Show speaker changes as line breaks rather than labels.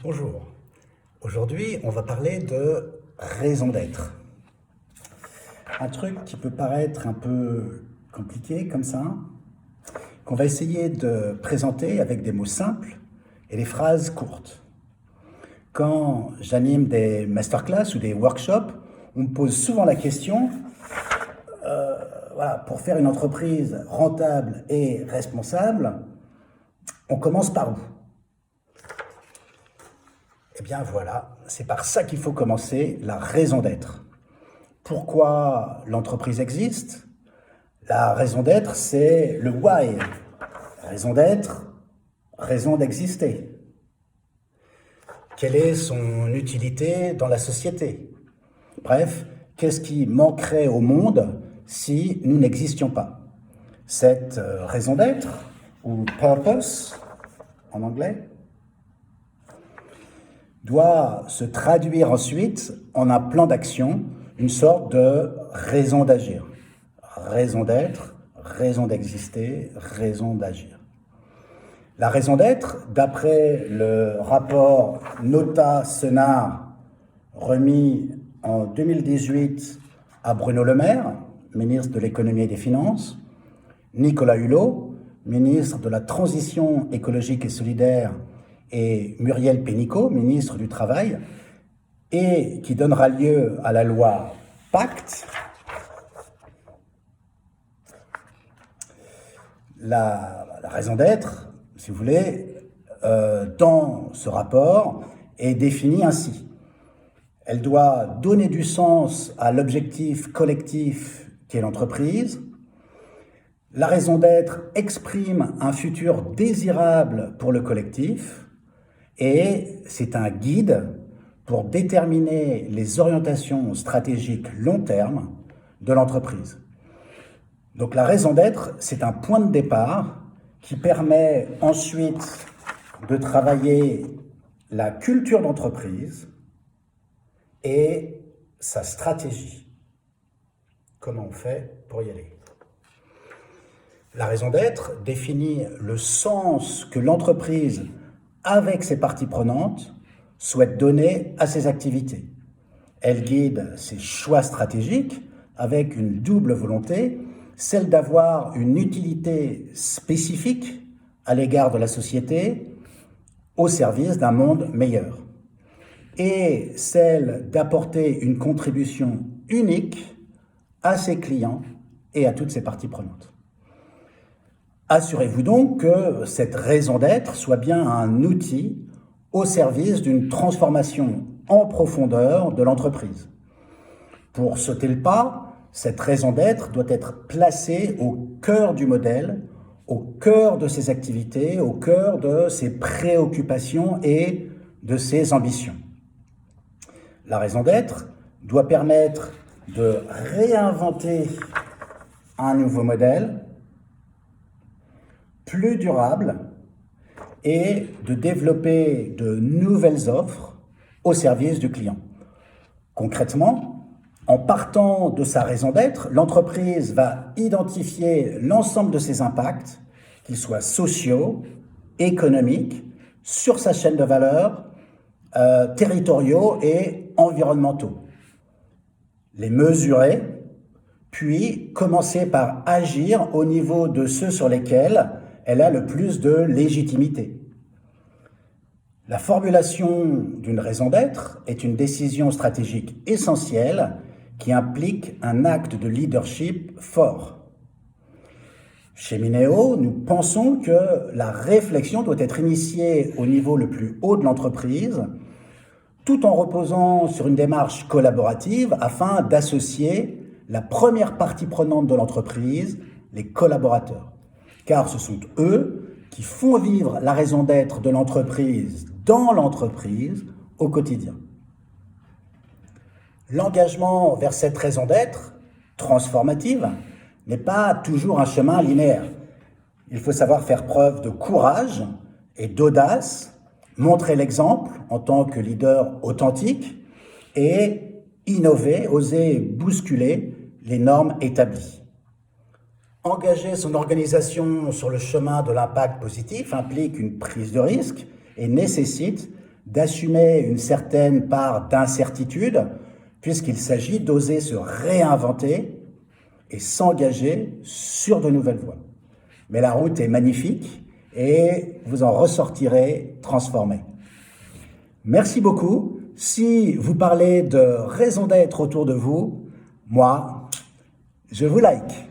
Bonjour. Aujourd'hui, on va parler de raison d'être. Un truc qui peut paraître un peu compliqué comme ça, qu'on va essayer de présenter avec des mots simples et des phrases courtes. Quand j'anime des masterclass ou des workshops, on me pose souvent la question, pour faire une entreprise rentable et responsable, on commence par où? Eh bien voilà, c'est par ça qu'il faut commencer, la raison d'être. Pourquoi l'entreprise existe? La raison d'être, c'est le why. Raison d'être, raison d'exister. Quelle est son utilité dans la société? Bref, qu'est-ce qui manquerait au monde si nous n'existions pas? Cette raison d'être, ou purpose en anglais, doit se traduire ensuite en un plan d'action, une sorte de raison d'agir. Raison d'être, raison d'exister, raison d'agir. La raison d'être, d'après le rapport Nota-Senard remis en 2018 à Bruno Le Maire, ministre de l'Économie et des Finances, Nicolas Hulot, ministre de la Transition écologique et solidaire, et Muriel Pénicaud, ministre du Travail, et qui donnera lieu à la loi Pacte. La raison d'être, si vous voulez, dans ce rapport est définie ainsi. Elle doit donner du sens à l'objectif collectif qui est l'entreprise. La raison d'être exprime un futur désirable pour le collectif et c'est un guide pour déterminer les orientations stratégiques long terme de l'entreprise. Donc la raison d'être, c'est un point de départ qui permet ensuite de travailler la culture d'entreprise et sa stratégie. Comment on fait pour y aller? La raison d'être définit le sens que l'entreprise, avec ses parties prenantes, souhaite donner à ses activités. Elle guide ses choix stratégiques avec une double volonté, celle d'avoir une utilité spécifique à l'égard de la société au service d'un monde meilleur, et celle d'apporter une contribution unique à ses clients et à toutes ses parties prenantes. Assurez-vous donc que cette raison d'être soit bien un outil au service d'une transformation en profondeur de l'entreprise. Pour sauter le pas, cette raison d'être doit être placée au cœur du modèle, au cœur de ses activités, au cœur de ses préoccupations et de ses ambitions. La raison d'être doit permettre de réinventer un nouveau modèle plus durable et de développer de nouvelles offres au service du client. Concrètement, en partant de sa raison d'être, l'entreprise va identifier l'ensemble de ses impacts, qu'ils soient sociaux, économiques, sur sa chaîne de valeur, territoriaux et environnementaux. Les mesurer, puis commencer par agir au niveau de ceux sur lesquels elle a le plus de légitimité. La formulation d'une raison d'être est une décision stratégique essentielle qui implique un acte de leadership fort. Chez Minéo, nous pensons que la réflexion doit être initiée au niveau le plus haut de l'entreprise, tout en reposant sur une démarche collaborative afin d'associer la première partie prenante de l'entreprise, les collaborateurs. Car ce sont eux qui font vivre la raison d'être de l'entreprise dans l'entreprise au quotidien. L'engagement vers cette raison d'être, transformative, n'est pas toujours un chemin linéaire. Il faut savoir faire preuve de courage et d'audace, montrer l'exemple en tant que leader authentique et innover, oser bousculer les normes établies. Engager son organisation sur le chemin de l'impact positif implique une prise de risque et nécessite d'assumer une certaine part d'incertitude, puisqu'il s'agit d'oser se réinventer et s'engager sur de nouvelles voies. Mais la route est magnifique et vous en ressortirez transformé. Merci beaucoup. Si vous parlez de raison d'être autour de vous, moi, je vous like.